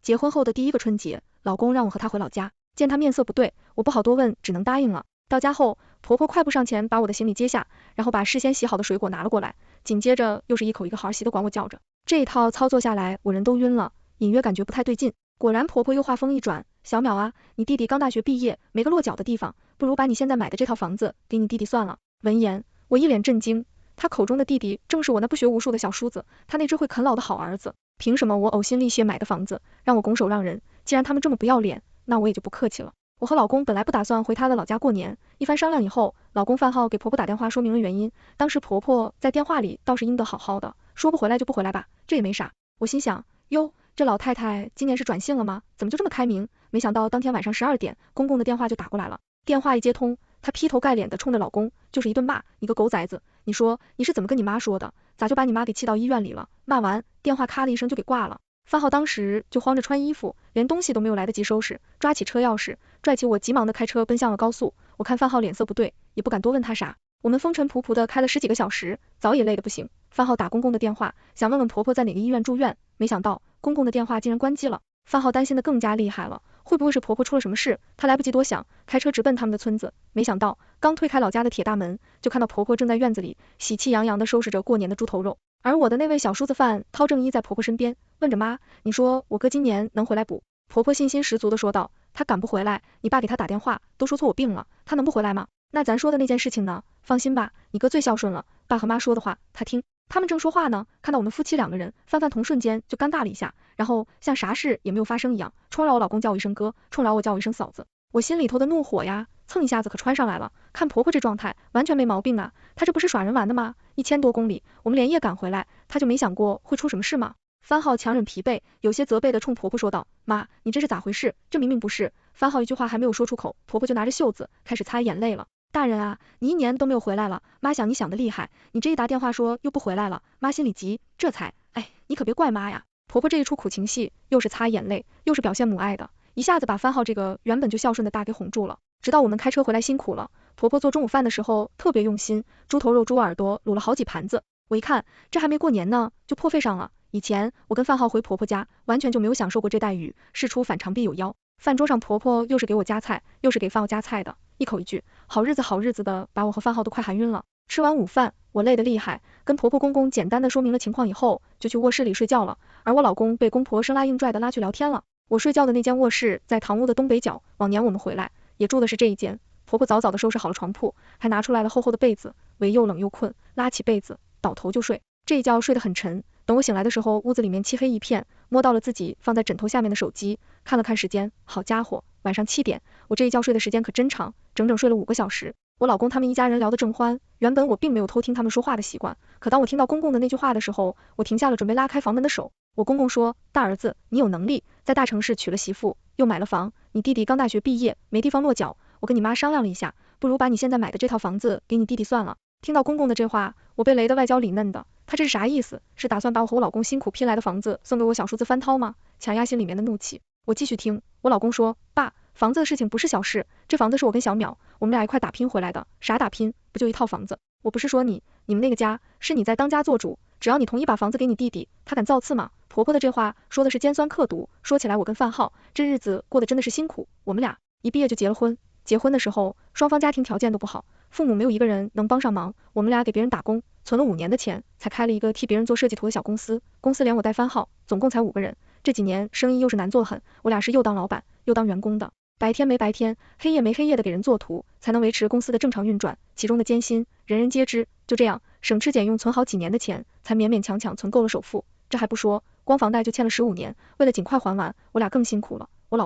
结婚后的第一个春节，老公让我和他回老家，见他面色不对，我不好多问，只能答应了。到家后，婆婆快步上前把我的行李接下，然后把事先洗好的水果拿了过来，紧接着又是一口一个好儿媳的管我叫着。这一套操作下来，我人都晕了，隐约感觉不太对劲。果然婆婆又话锋一转，小淼啊，你弟弟刚大学毕业，没个落脚的地方，不如把你现在买的这套房子给你弟弟算了。闻言，我一脸震惊，他口中的弟弟正是我那不学无术的小叔子，他那只会啃老的好儿子。凭什么我呕心沥血买的房子，让我拱手让人？既然他们这么不要脸，那我也就不客气了。我和老公本来不打算回他的老家过年，一番商量以后，老公范浩给婆婆打电话说明了原因。当时婆婆在电话里倒是应得好好的，说不回来就不回来吧，这也没啥。我心想，哟，这老太太今年是转性了吗？怎么就这么开明？没想到当天晚上12点，公公的电话就打过来了。电话一接通，她劈头盖脸的冲着老公就是一顿骂，你个狗崽子，你说你是怎么跟你妈说的？咋就把你妈给气到医院里了？骂完，电话咔的一声就给挂了。范浩当时就慌着穿衣服，连东西都没有来得及收拾，抓起车钥匙，拽起我，急忙的开车奔向了高速。我看范浩脸色不对，也不敢多问他啥。我们风尘仆仆的开了10几个小时，早也累得不行。范浩打公公的电话，想问问婆婆在哪个医院住院，没想到公公的电话竟然关机了。范浩担心的更加厉害了，会不会是婆婆出了什么事？他来不及多想，开车直奔他们的村子。没想到刚推开老家的铁大门，就看到婆婆正在院子里喜气洋洋的收拾着过年的猪头肉。而我的那位小叔子范涛正依在婆婆身边，问着妈，你说我哥今年能回来不？婆婆信心十足的说道，他赶不回来，你爸给他打电话都说错我病了，他能不回来吗？那咱说的那件事情呢？放心吧，你哥最孝顺了，爸和妈说的话他听。他们正说话呢，看到我们夫妻2个人，范同瞬间就尴尬了一下，然后像啥事也没有发生一样，冲着我老公叫我一声哥，冲着我叫我一声嫂子。我心里头的怒火呀，蹭一下子可窜上来了。看婆婆这状态，完全没毛病啊，她这不是耍人玩的吗？1000多公里，我们连夜赶回来，她就没想过会出什么事吗？番号强忍疲惫，有些责备的冲婆婆说道，妈，你这是咋回事？这明明不是。番号一句话还没有说出口，婆婆就拿着袖子开始擦眼泪了。大人啊，你1年都没有回来了，妈想你想的厉害，你这一打电话说又不回来了，妈心里急，这才，哎，你可别怪妈呀。婆婆这一出苦情戏，又是擦眼泪，又是表现母爱的，一下子把番号这个原本就孝顺的大给哄住了。直到我们开车回来辛苦了，婆婆做中午饭的时候特别用心，猪头肉、猪耳朵卤了好几盘子。我一看，这还没过年呢，就破费上了。以前我跟范浩回婆婆家，完全就没有享受过这待遇，事出反常必有妖。饭桌上婆婆又是给我夹菜，又是给范浩夹菜的，一口一句好日子好日子的，把我和范浩都快喊晕了。吃完午饭，我累得厉害，跟婆婆公公简单的说明了情况以后，就去卧室里睡觉了。而我老公被公婆生拉硬拽的拉去聊天了。我睡觉的那间卧室在堂屋的东北角，往年我们回来也住的是这一间。婆婆早早的收拾好了床铺，还拿出来了厚厚的被子，为又冷又困，拉起被子倒头就睡。这一觉睡得很沉，等我醒来的时候，屋子里面漆黑一片，摸到了自己放在枕头下面的手机，看了看时间，好家伙，晚上7点，我这一觉睡的时间可真长，整整睡了5个小时。我老公他们一家人聊得正欢，原本我并没有偷听他们说话的习惯，可当我听到公公的那句话的时候，我停下了准备拉开房门的手。我公公说，大儿子，你有能力，在大城市娶了媳妇，又买了房，你弟弟刚大学毕业，没地方落脚，我跟你妈商量了一下，不如把你现在买的这套房子给你弟弟算了。听到公公的这话，我被雷得外焦里嫩的，他这是啥意思？是打算把我和我老公辛苦拼来的房子送给我小叔子翻涛吗？强压心里面的怒气，我继续听。我老公说，爸，房子的事情不是小事，这房子是我跟小淼我们俩一块打拼回来的。啥打拼？不就一套房子？我不是说你们那个家是你在当家做主，只要你同意把房子给你弟弟，他敢造次吗？婆婆的这话说的是尖酸刻毒，说起来我跟范浩这日子过得真的是辛苦，我们俩一毕业就结了婚，结婚的时候双方家庭条件都不好，父母没有一个人能帮上忙，我们俩给别人打工，存了5年的钱，才开了一个替别人做设计图的小公司，公司连我带番号，总共才5个人。这几年生意又是难做得很，我俩是又当老板又当员工的，白天没白天，黑夜没黑夜的给人做图，才能维持公司的正常运转，其中的艰辛人人皆知。就这样省吃俭用存好几年的钱，才勉勉强强存够了首付。这还不说，光房贷就欠了15年，为了尽快还完，我俩更辛苦了。我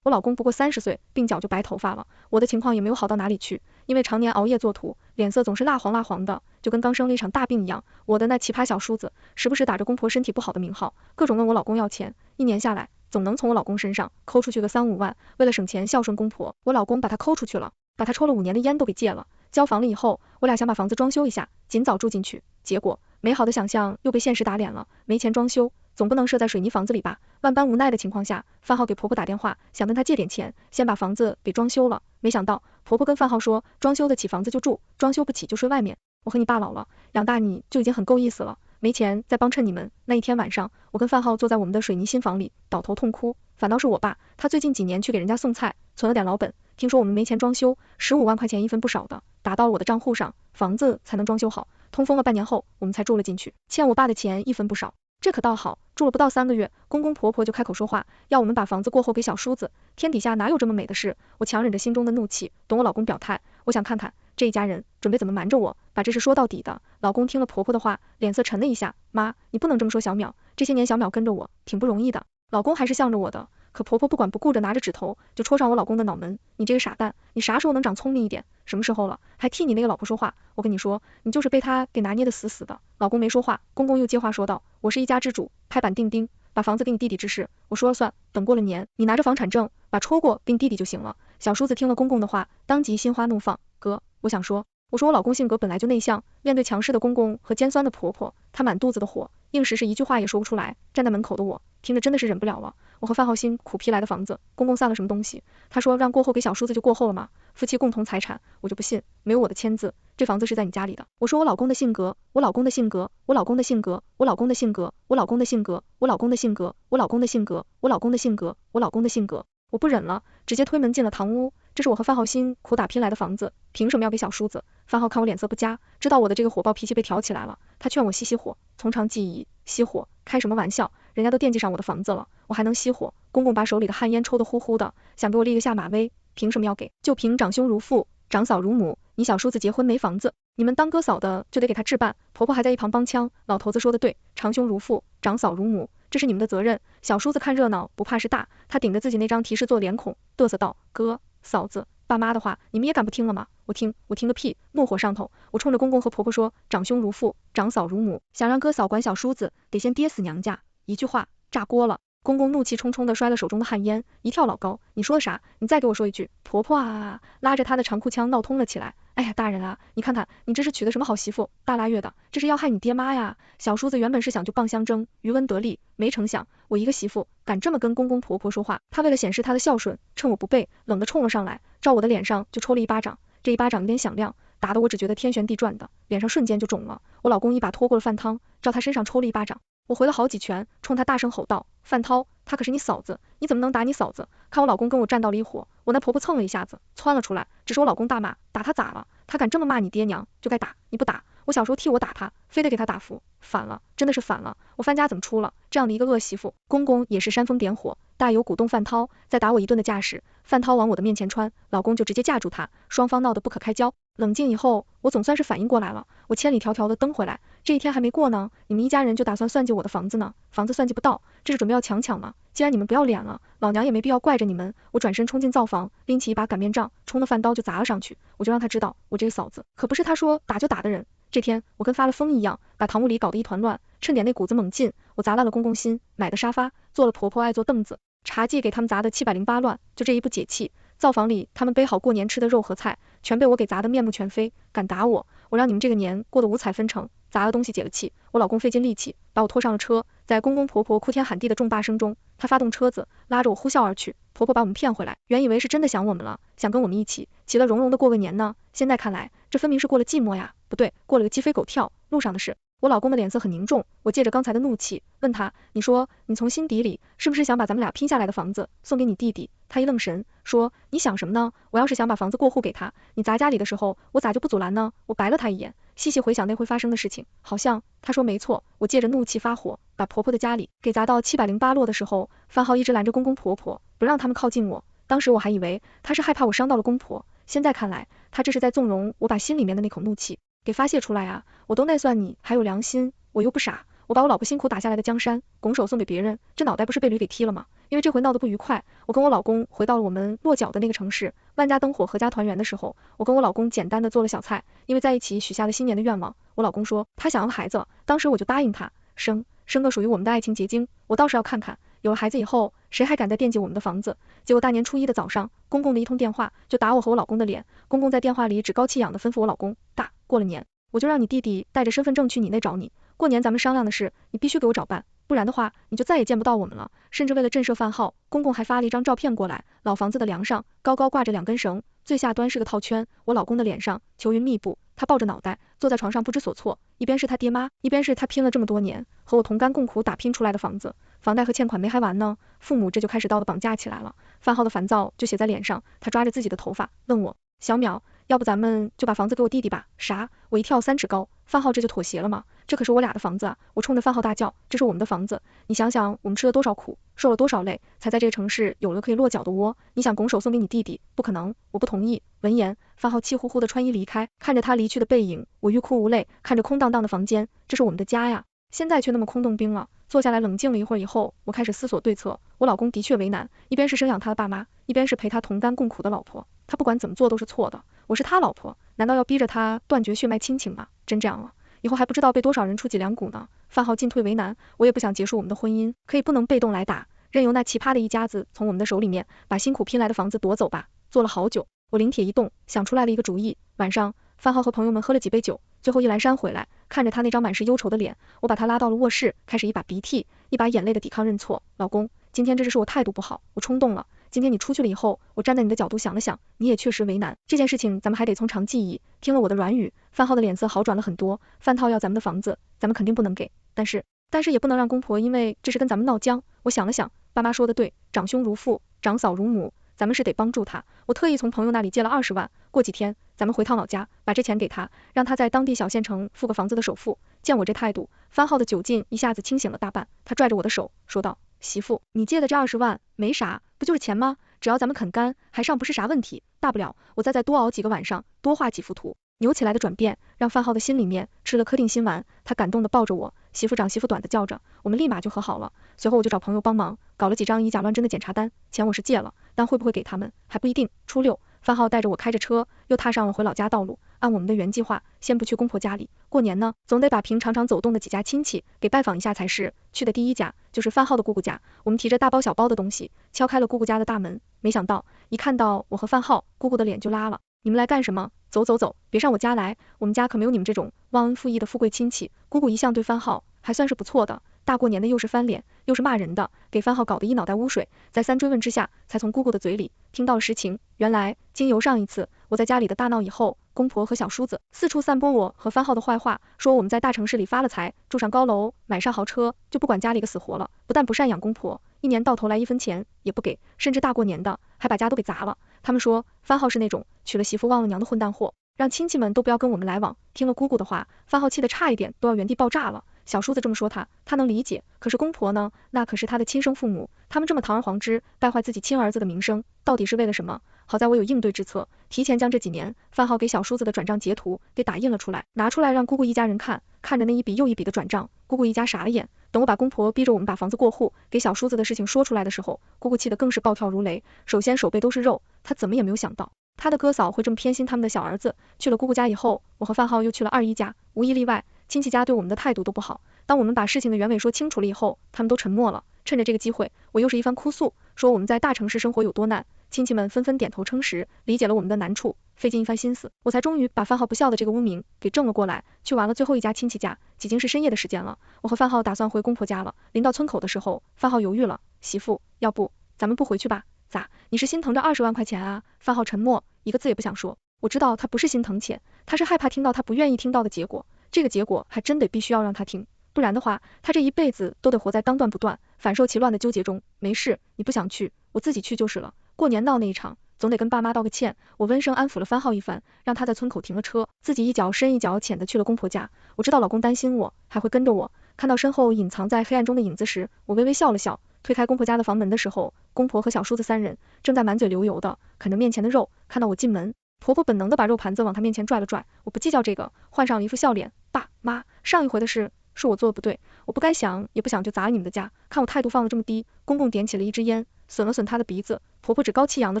老公不过30岁，鬓角就白头发了，我的情况也没有好到哪里去，因为常年熬夜做图，脸色总是蜡黄蜡黄的，就跟刚生了一场大病一样。我的那奇葩小叔子，时不时打着公婆身体不好的名号，各种问我老公要钱，一年下来，总能从我老公身上抠出去个3、5万。为了省钱孝顺公婆，我老公把他抠出去了，把他抽了5年的烟都给戒了。交房了以后，我俩想把房子装修一下，尽早住进去，结果美好的想象又被现实打脸了，没钱装修，总不能设在水泥房子里吧？万般无奈的情况下，范浩给婆婆打电话，想跟她借点钱，先把房子给装修了。没想到婆婆跟范浩说，装修得起房子就住，装修不起就睡外面。我和你爸老了，养大你就已经很够意思了，没钱再帮衬你们。那一天晚上，我跟范浩坐在我们的水泥新房里，倒头痛哭。反倒是我爸，他最近几年去给人家送菜，存了点老本，听说我们没钱装修，15万块钱一分不少的，打到了我的账户上，房子才能装修好，通风了半年后，我们才住了进去，欠我爸的钱一分不少。这可倒好，住了不到3个月，公公婆婆就开口说话，要我们把房子过后给小叔子。天底下哪有这么美的事？我强忍着心中的怒气，等我老公表态，我想看看这一家人准备怎么瞒着我，把这事说到底的。老公听了婆婆的话，脸色沉了一下，妈，你不能这么说小淼，这些年小淼跟着我，挺不容易的。老公还是向着我的，可婆婆不管不顾着拿着指头就戳上我老公的脑门，你这个傻蛋，你啥时候能长聪明一点？什么时候了，还替你那个老婆说话？我跟你说，你就是被他给拿捏的死死的。老公没说话，公公又接话说道，我是一家之主，拍板定钉，把房子给你弟弟之事，我说了算，等过了年，你拿着房产证把戳过给你弟弟就行了。小叔子听了公公的话，当即心花怒放，哥，我想说，我说我老公性格本来就内向，面对强势的公公和尖酸的婆婆，他满肚子的火，硬是一句话也说不出来。站在门口的我，听着真的是忍不了了。我和范浩新苦逼来的房子，公公散了什么东西？他说让过后给小叔子就过后了吗？夫妻共同财产，我就不信，没有我的签字，这房子是在你家里的。我说我老公的性格，我老公的性格，我老公的性格，我老公的性格，我老公的性格，我老公的性格，我老公的性格，我老公的性格，我老公的性格。我不忍了，直接推门进了堂屋。这是我和范浩新苦打拼来的房子，凭什么要给小叔子？范浩看我脸色不佳，知道我的这个火爆脾气被挑起来了，他劝我熄火。从长计议，熄火，开什么玩笑？人家都惦记上我的房子了，我还能熄火？公公把手里的旱烟抽得呼呼的，想给我立个下马威，凭什么要给？就凭长兄如父，长嫂如母，你小叔子结婚没房子，你们当哥嫂的就得给他置办。婆婆还在一旁帮腔，老头子说的对，长兄如父，长嫂如母，这是你们的责任。小叔子看热闹不怕事大，他顶着自己那张提示做脸孔，嘚瑟道，哥嫂子爸妈的话你们也敢不听了吗？我听个屁！怒火上头，我冲着公公和婆婆说，长兄如父，长嫂如母，想让哥嫂管小叔子，得先跌死娘家。一句话炸锅了。公公怒气冲冲地摔了手中的旱烟，一跳老高，你说的啥？你再给我说一句。婆婆啊，拉着他的长裤腔闹通了起来。哎呀，大人啊，你看看你这是娶的什么好媳妇？大拉月的，这是要害你爹妈呀！小叔子原本是想就傍相争，渔翁得利，没成想我一个媳妇敢这么跟公公婆婆说话。他为了显示他的孝顺，趁我不备，冷地冲了上来，照我的脸上就抽了一巴掌。这一巴掌有点响亮，打得我只觉得天旋地转的，脸上瞬间就肿了。我老公一把拖过了饭汤，照他身上抽了一巴掌。我回了好几拳，冲他大声吼道，范涛，她可是你嫂子，你怎么能打你嫂子？看我老公跟我站到了一伙，我那婆婆蹭了一下子，窜了出来，只是我老公大骂，打他咋了？他敢这么骂你爹娘，就该打，你不打，我小时候替我打他，非得给他打服，反了，真的是反了，我范家怎么出了这样的一个恶媳妇？公公也是煽风点火，大有鼓动范涛再打我一顿的架势。范涛往我的面前穿，老公就直接架住他，双方闹得不可开交。冷静以后，我总算是反应过来了，我千里迢迢的蹬回来，这一天还没过呢，你们一家人就打算算计我的房子呢？房子算计不到，这是准备要抢吗？既然你们不要脸了，老娘也没必要怪着你们。我转身冲进灶房，拎起一把擀面杖，冲了饭刀就砸了上去，我就让他知道，我这个嫂子可不是他说打就打的人。这天我跟发了疯一样，把堂屋里搞得一团乱，趁点那股子猛劲，我砸烂了公公新买的沙发，做了婆婆爱坐凳子，茶几给他们砸得七百零八乱，就这一不解气，灶房里他们备好过年吃的肉和菜，全被我给砸得面目全非，敢打我，我让你们这个年过得五彩纷呈。砸了东西解了气，我老公费尽力气把我拖上了车，在公公婆婆哭天喊地的重骂声中，他发动车子拉着我呼啸而去。婆婆把我们骗回来，原以为是真的想我们了，想跟我们一起其乐融融的过个年呢，现在看来这分明是过了寂寞呀，不对，过了个鸡飞狗跳。路上的事，我老公的脸色很凝重，我借着刚才的怒气问他，你说你从心底里是不是想把咱们俩拼下来的房子送给你弟弟？他一愣神说，你想什么呢？我要是想把房子过户给他，你砸家里的时候我咋就不阻拦呢？我白了他一眼，细细回想那回发生的事情，好像他说没错。我借着怒气发火，把婆婆的家里给砸到七百零八落的时候，范浩一直拦着公公婆婆不让他们靠近我，当时我还以为他是害怕我伤到了公婆，现在看来他这是在纵容我把心里面的那口怒气给发泄出来啊。我都那算你还有良心，我又不傻，我把我老婆辛苦打下来的江山拱手送给别人，这脑袋不是被驴给踢了吗？因为这回闹得不愉快，我跟我老公回到了我们落脚的那个城市，万家灯火合家团圆的时候，我跟我老公简单的做了小菜，因为在一起许下了新年的愿望，我老公说他想要个孩子，当时我就答应他，生个属于我们的爱情结晶，我倒是要看看有了孩子以后谁还敢再惦记我们的房子。结果大年初一的早上，公公的一通电话就打我和我老公的脸，公公在电话里趾高气扬的吩咐我老公，大过了年我就让你弟弟带着身份证去你那找你，过年咱们商量的事你必须给我找办，不然的话你就再也见不到我们了。甚至为了震慑范浩，公公还发了一张照片过来，老房子的梁上高高挂着2根绳，最下端是个套圈，我老公的脸上愁云密布，他抱着脑袋坐在床上不知所措，一边是他爹妈，一边是他拼了这么多年和我同甘共苦打拼出来的房子，房贷和欠款没还完呢，父母这就开始道德绑架起来了。范浩的烦躁就写在脸上，他抓着自己的头发问我，小淼，要不咱们就把房子给我弟弟吧？啥？我一跳3尺高，范浩这就妥协了吗？这可是我俩的房子啊！我冲着范浩大叫，这是我们的房子，你想想我们吃了多少苦，受了多少累，才在这个城市有了可以落脚的窝，你想拱手送给你弟弟？不可能，我不同意。闻言，范浩气呼呼的穿衣离开，看着他离去的背影，我欲哭无泪，看着空荡荡的房间，这是我们的家呀，现在却那么空洞冰了。坐下来冷静了一会儿以后，我开始思索对策。我老公的确为难，一边是生养他的爸妈，一边是陪他同甘共苦的老婆，他不管怎么做都是错的。我是他老婆，难道要逼着他断绝血脉亲情吗？真这样了，以后还不知道被多少人出脊梁骨呢。范浩进退为难，我也不想结束我们的婚姻，可以不能被动来打，任由那奇葩的一家子从我们的手里面把辛苦拼来的房子夺走吧。做了好久，我灵铁一动，想出来了一个主意。晚上，范浩和朋友们喝了几杯酒，最后一栏山回来，看着他那张满是忧愁的脸，我把他拉到了卧室，开始一把鼻涕一把眼泪的抵抗认错。老公，今天这是我态度不好，我冲动了。今天你出去了以后，我站在你的角度想了想，你也确实为难，这件事情咱们还得从长计议。听了我的软语，范浩的脸色好转了很多。范涛要咱们的房子，咱们肯定不能给，但是也不能让公婆因为这是跟咱们闹僵。我想了想，爸妈说的对，长兄如父，长嫂如母，咱们是得帮助他。我特意从朋友那里借了20万，过几天咱们回趟老家，把这钱给他，让他在当地小县城付个房子的首付。见我这态度，范浩的酒劲一下子清醒了大半，他拽着我的手说道，媳妇，你借的这20万没啥，不就是钱吗？只要咱们肯干，还尚不是啥问题，大不了我再多熬几个晚上，多画几幅图。扭起来的转变让范浩的心里面吃了颗定心丸，他感动的抱着我，媳妇长媳妇短的叫着，我们立马就和好了。随后我就找朋友帮忙，搞了几张以假乱真的检查单，钱我是借了，但会不会给他们还不一定。初6，范浩带着我开着车，又踏上了回老家道路。按我们的原计划，先不去公婆家里，过年呢，总得把平常常走动的几家亲戚给拜访一下才是。去的第一家就是范浩的姑姑家，我们提着大包小包的东西，敲开了姑姑家的大门，没想到一看到我和范浩，姑姑的脸就拉了。你们来干什么？走走走，别上我家来，我们家可没有你们这种忘恩负义的富贵亲戚。姑姑一向对范浩还算是不错的，大过年的又是翻脸又是骂人的，给范浩搞得一脑袋污水。在3追问之下，才从姑姑的嘴里听到了实情。原来经由上一次我在家里的大闹以后，公婆和小叔子四处散播我和范浩的坏话，说我们在大城市里发了财，住上高楼，买上豪车，就不管家里个死活了，不但不赡养公婆，一年到头来1分钱也不给，甚至大过年的还把家都给砸了。他们说范浩是那种娶了媳妇忘了娘的混蛋货，让亲戚们都不要跟我们来往。听了姑姑的话，范浩气得差一点都要原地爆炸了。小叔子这么说他能理解，可是公婆呢？那可是他的亲生父母，他们这么堂而皇之败坏自己亲儿子的名声，到底是为了什么？好在我有应对之策，提前将这几年范浩给小叔子的转账截图给打印了出来，拿出来让姑姑一家人看。看着那一笔又一笔的转账，姑姑一家傻了眼。等我把公婆逼着我们把房子过户，给小叔子的事情说出来的时候，姑姑气得更是暴跳如雷。首先手背都是肉，她怎么也没有想到她的哥嫂会这么偏心他们的小儿子。去了姑姑家以后，我和范浩又去了二姨家，无一例外，亲戚家对我们的态度都不好。当我们把事情的原委说清楚了以后，他们都沉默了。趁着这个机会，我又是一番哭诉，说我们在大城市生活有多难。亲戚们纷纷点头称实，理解了我们的难处，费尽一番心思，我才终于把范浩不孝的这个污名给正了过来。去完了最后一家亲戚家，已经是深夜的时间了，我和范浩打算回公婆家了。临到村口的时候，范浩犹豫了，媳妇，要不咱们不回去吧？咋？你是心疼这20万块钱啊？范浩沉默，一个字也不想说。我知道他不是心疼钱，他是害怕听到他不愿意听到的结果，这个结果还真得必须要让他听，不然的话，他这一辈子都得活在当断不断、反受其乱的纠结中。没事，你不想去，我自己去就是了。过年闹那一场，总得跟爸妈道个歉。我温声安抚了范浩一番，让他在村口停了车，自己一脚深一脚浅的去了公婆家。我知道老公担心我，还会跟着我。看到身后隐藏在黑暗中的影子时，我微微笑了笑。推开公婆家的房门的时候，公婆和小叔子3人正在满嘴流油的啃着面前的肉。看到我进门，婆婆本能的把肉盘子往她面前拽了拽，我不计较这个，换上了一副笑脸。爸妈，上一回的事是我做的不对，我不该想也不想就砸了你们的家，看我态度放得这么低。公公点起了一支烟，损了损他的鼻子。婆婆趾高气扬的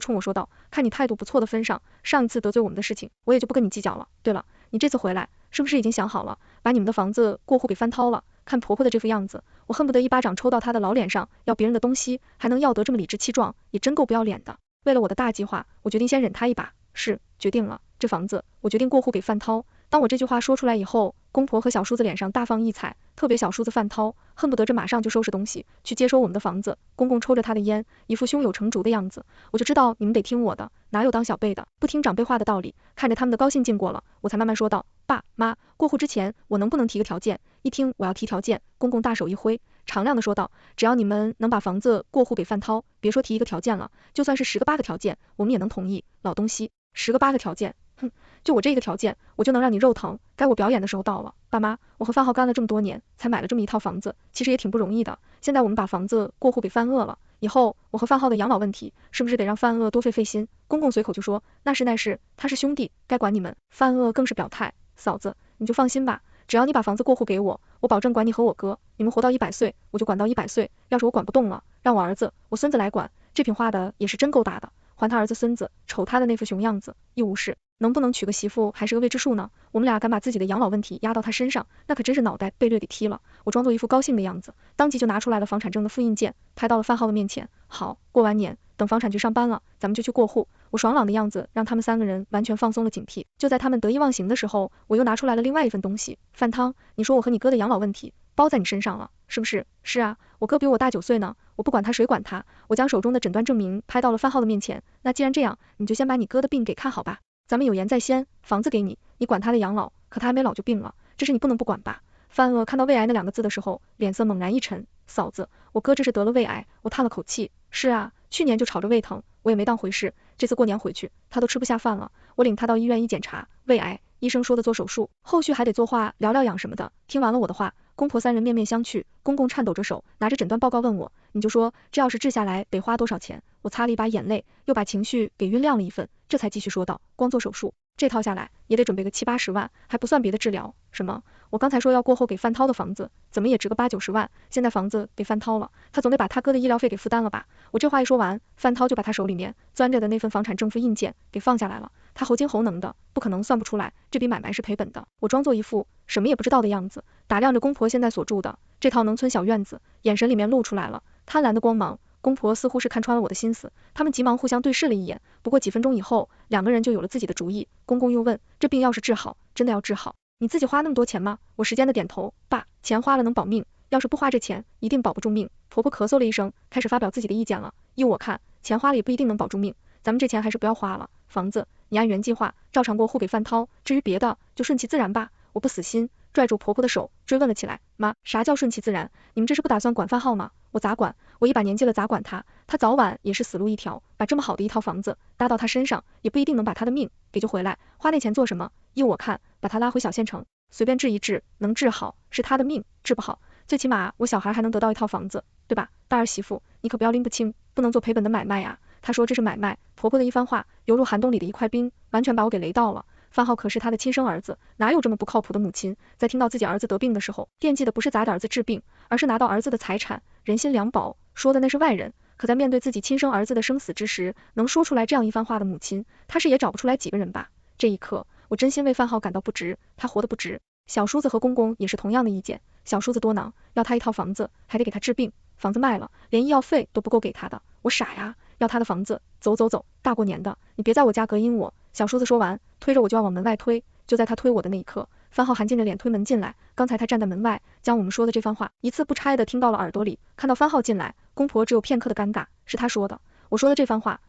冲我说道，看你态度不错的份上，上一次得罪我们的事情，我也就不跟你计较了。对了，你这次回来是不是已经想好了，把你们的房子过户给翻掏了？看婆婆的这副样子，我恨不得一巴掌抽到她的老脸上，要别人的东西还能要得这么理直气壮，也真够不要脸的。为了我的大计划，我决定先忍他一把。是，决定了，这房子我决定过户给范涛。当我这句话说出来以后，公公婆和小叔子脸上大放异彩，特别小叔子范涛，恨不得这马上就收拾东西去接收我们的房子。公公抽着他的烟，一副胸有成竹的样子。我就知道你们得听我的，哪有当小辈的不听长辈话的道理。看着他们的高兴劲过了，我才慢慢说道，爸妈，过户之前我能不能提个条件？一听我要提条件，公公大手一挥，敞亮的说道，只要你们能把房子过户给范涛，别说提一个条件了，就算是10个8个条件，我们也能同意。老东西，10个8个条件，哼，就我这一个条件，我就能让你肉疼。该我表演的时候到了，爸妈，我和范浩干了这么多年，才买了这么一套房子，其实也挺不容易的。现在我们把房子过户给范鄂了，以后我和范浩的养老问题，是不是得让范鄂多费费心？公公随口就说，那是，他是兄弟，该管你们。范鄂更是表态，嫂子，你就放心吧，只要你把房子过户给我，我保证管你和我哥，你们活到100岁，我就管到100岁。要是我管不动了，让我儿子、我孙子来管。这品话的也是真够大的，还他儿子孙子，瞅他的那副熊样子，一无事。能不能娶个媳妇还是个未知数呢？我们俩敢把自己的养老问题压到他身上，那可真是脑袋被略给踢了。我装作一副高兴的样子，当即就拿出来了房产证的复印件，拍到了范浩的面前。好，过完年，等房产局上班了，咱们就去过户。我爽朗的样子让他们3个人完全放松了警惕。就在他们得意忘形的时候，我又拿出来了另外一份东西。范汤，你说我和你哥的养老问题包在你身上了，是不是？是啊，我哥比我大9岁呢，我不管他谁管他？我将手中的诊断证明拍到了范浩的面前。那既然这样，你就先把你哥的病给看好吧。咱们有言在先，房子给你，你管他的养老，可他还没老就病了，这事你不能不管吧？范鄂看到胃癌那2个字的时候，脸色猛然一沉，嫂子，我哥这是得了胃癌。我叹了口气，是啊，去年就吵着胃疼，我也没当回事，这次过年回去，他都吃不下饭了，我领他到医院一检查，胃癌，医生说的做手术，后续还得做化疗疗养什么的。听完了我的话，公婆3人面面相觑，公公颤抖着手，拿着诊断报告问我，你就说这要是治下来得花多少钱？我擦了一把眼泪，又把情绪给酝酿了一份，这才继续说道，光做手术这套下来也得准备个7、80万，还不算别的治疗。什么？我刚才说要过后给范涛的房子，怎么也值个80、90万，现在房子给范涛了，他总得把他哥的医疗费给负担了吧？我这话一说完，范涛就把他手里面攥着的那份房产证复印件给放下来了，他猴精猴能的，不可能算不出来，这笔买卖是赔本的。我装作一副什么也不知道的样子，打量着公婆现在所住的这套农村小院子，眼神里面露出来了贪婪的光芒。公婆似乎是看穿了我的心思，他们急忙互相对视了一眼，不过几分钟以后，2个人就有了自己的主意。公公又问，这病要是治好，真的要治好，你自己花那么多钱吗？我时间的点头，爸，钱花了能保命，要是不花这钱，一定保不住命。婆婆咳嗽了一声，开始发表自己的意见了，依我看，钱花了也不一定能保住命，咱们这钱还是不要花了，房子你按原计划照常过户给范涛，至于别的就顺其自然吧。我不死心，拽住婆婆的手追问了起来，妈，啥叫顺其自然？你们这是不打算管范浩吗？我咋管？我一把年纪了咋管他？他早晚也是死路一条，把这么好的一套房子搭到他身上，也不一定能把他的命给救回来，花那钱做什么？依我看，把他拉回小县城，随便治一治，能治好是他的命，治不好，最起码我小孩还能得到一套房子，对吧？大儿媳妇，你可不要拎不清，不能做赔本的买卖呀。他说这是买卖，婆婆的一番话犹如寒冬里的一块冰，完全把我给雷到了。范浩可是他的亲生儿子，哪有这么不靠谱的母亲？在听到自己儿子得病的时候，惦记的不是咋的儿子治病，而是拿到儿子的财产，人心两保，说的那是外人。可在面对自己亲生儿子的生死之时，能说出来这样一番话的母亲，他是也找不出来几个人吧？这一刻，我真心为范浩感到不值，他活得不值。小叔子和公公也是同样的意见，小叔子多囊，要他一套房子，还得给他治病，房子卖了，连医药费都不够给他的。我傻呀，要他的房子，走，大过年的，你别在我家隔音我。小叔子说完，推着我就要往门外推，就在他推我的那一刻，范浩含尽着脸推门进来，刚才他站在门外，将我们说的这番话一字不差的听到了耳朵里，看到范浩进来，公婆只有片刻的尴尬，是他说的，我说的这番话，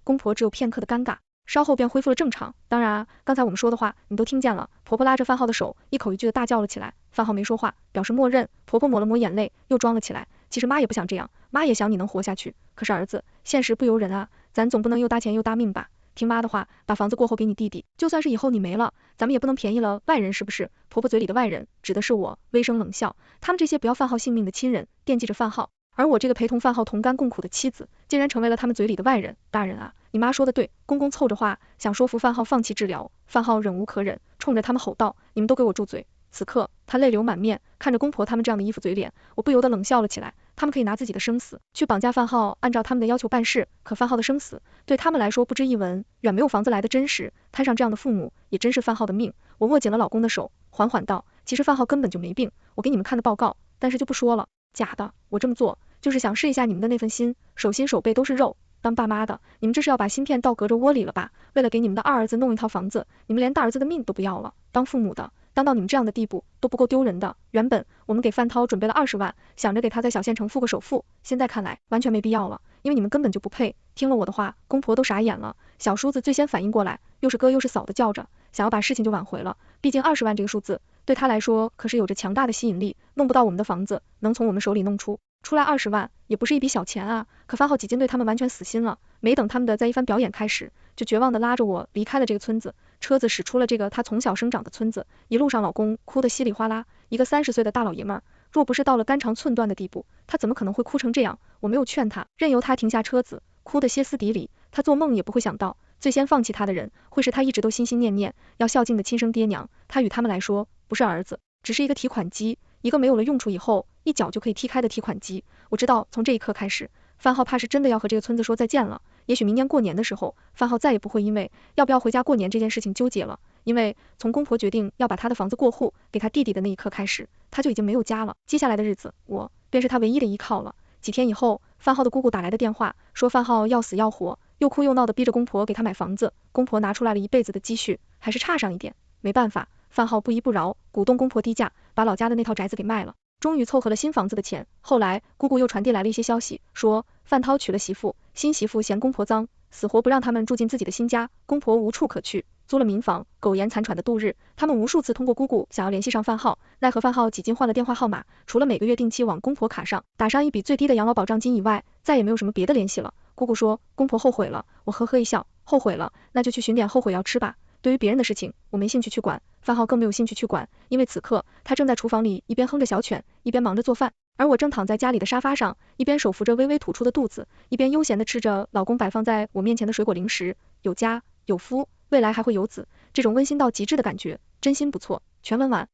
公婆只有片刻的尴尬，稍后便恢复了正常。当然啊，刚才我们说的话你都听见了，婆婆拉着范浩的手，一口一句的大叫了起来，范浩没说话，表示默认，婆婆抹了抹眼泪，又装了起来，其实妈也不想这样，妈也想你能活下去，可是儿子，现实不由人啊，咱总不能又搭钱又搭命吧，听妈的话，把房子过后给你弟弟，就算是以后你没了，咱们也不能便宜了外人是不是？婆婆嘴里的外人，指的是我，微声冷笑，他们这些不要范浩性命的亲人，惦记着范浩，而我这个陪同范浩同甘共苦的妻子，竟然成为了他们嘴里的外人。大人啊，你妈说的对，公公凑着话，想说服范浩放弃治疗，范浩忍无可忍，冲着他们吼道，你们都给我住嘴。此刻他泪流满面，看着公婆他们这样的一副嘴脸，我不由得冷笑了起来。他们可以拿自己的生死去绑架范浩，按照他们的要求办事，可范浩的生死对他们来说不值一文，远没有房子来的真实，摊上这样的父母也真是范浩的命。我握紧了老公的手，缓缓道，其实范浩根本就没病，我给你们看的报告，但是就不说了，假的，我这么做就是想试一下你们的那份心，手心手背都是肉，当爸妈的，你们这是要把芯片倒隔着窝里了吧？为了给你们的二儿子弄一套房子，你们连大儿子的命都不要了。当父母的，当到你们这样的地步，都不够丢人的。原本我们给范涛准备了20万，想着给他在小县城付个首付，现在看来完全没必要了，因为你们根本就不配。听了我的话，公婆都傻眼了。小叔子最先反应过来，又是哥又是嫂的叫着，想要把事情就挽回了。毕竟20万这个数字，对他来说可是有着强大的吸引力，弄不到我们的房子，能从我们手里弄出来20万，也不是一笔小钱啊。可范浩几经对他们完全死心了，没等他们的在一番表演开始，就绝望的拉着我离开了这个村子。车子驶出了这个他从小生长的村子，一路上老公哭得稀里哗啦，一个30岁的大老爷们儿，若不是到了肝肠寸断的地步，他怎么可能会哭成这样？我没有劝他，任由他停下车子，哭得歇斯底里。他做梦也不会想到，最先放弃他的人，会是他一直都心心念念要孝敬的亲生爹娘。他与他们来说，不是儿子，只是一个提款机，一个没有了用处以后，一脚就可以踢开的提款机。我知道，从这一刻开始，范浩怕是真的要和这个村子说再见了。也许明年过年的时候，范浩再也不会因为要不要回家过年这件事情纠结了，因为从公婆决定要把他的房子过户给他弟弟的那一刻开始，他就已经没有家了。接下来的日子，我便是他唯一的依靠了。几天以后，范浩的姑姑打来的电话，说范浩要死要活，又哭又闹的逼着公婆给他买房子。公婆拿出来了一辈子的积蓄，还是差上一点，没办法，范浩不依不饶，鼓动公婆低价把老家的那套宅子给卖了，终于凑合了新房子的钱。后来姑姑又传递来了一些消息，说范涛娶了媳妇，新媳妇嫌公婆脏，死活不让他们住进自己的新家，公婆无处可去，租了民房，苟延残喘的度日。他们无数次通过姑姑想要联系上范浩，奈何范浩几经换了电话号码，除了每个月定期往公婆卡上打上一笔最低的养老保障金以外，再也没有什么别的联系了。姑姑说公婆后悔了，我呵呵一笑，后悔了，那就去寻点后悔药吃吧。对于别人的事情，我没兴趣去管，范浩更没有兴趣去管，因为此刻他正在厨房里一边哼着小犬，一边忙着做饭，而我正躺在家里的沙发上，一边手扶着微微吐出的肚子，一边悠闲地吃着老公摆放在我面前的水果零食。有家有夫，未来还会有子，这种温馨到极致的感觉，真心不错。全文完。